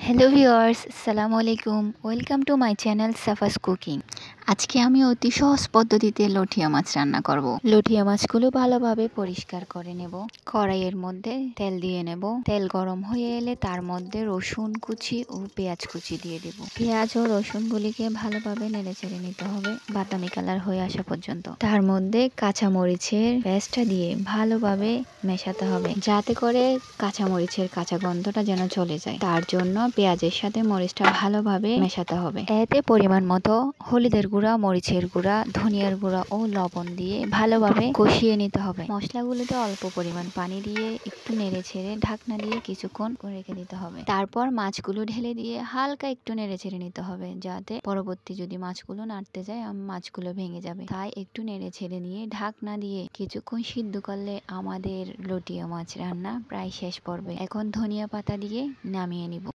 Hello viewers, আসসালামু আলাইকুম। Welcome to my channel Safa's cooking. আজকে আমি অতি সহজ পদ্ধতিতে লটিয়া মাছ রান্না করব। লটিয়া মাছগুলো ভালোভাবে পরিষ্কার করে নেব। কড়াইয়ের মধ্যে তেল দিয়ে নেব। তেল গরম হয়ে এলে তার মধ্যে রসুন কুচি ও পেঁয়াজ কুচি দিয়ে দেব। পেঁয়াজ ও রসুনগুলিকে ভালোভাবে নেড়েচেড়ে নিতে হবে বাদামি কালার হয়ে আসা পর্যন্ত। তার মধ্যে কাঁচামরিচের পেস্টটা দিয়ে ভালোভাবে মেশাতে হবে, যাতে করে কাঁচামরিচের কাঁচা গন্ধটা যেন চলে যায়। তার জন্য পেঁয়াজের সাথে মরিচটা ভালোভাবে মেশাতে হবে। এতে পরিমাণ মতো হলুদের গুঁড়া, মরিচের গুঁড়া, ধনিয়ার গুঁড়া ও লবণ দিয়ে ভালোভাবে কষিয়ে নিতে হবে। মশলাগুলোতে অল্প পরিমাণ পানি দিয়ে একটু নেড়ে ছেড়ে ঢাকনা দিয়ে কিছুক্ষণ রেখে দিতে হবে। তারপর মাছগুলো ঢেলে দিয়ে হালকা একটু নেড়ে ছেড়ে নিতে হবে, যাতে পরবর্তী যদি মাছগুলো নাড়তে যায় মাছগুলো ভেঙে যাবে। তাই একটু নেড়ে ছেড়ে নিয়ে ঢাকনা দিয়ে কিছুক্ষণ সিদ্ধ করলে আমাদের লটিয়া মাছ রান্না প্রায় শেষ পর্বে। এখন ধনিয়া পাতা দিয়ে নামিয়ে নিব।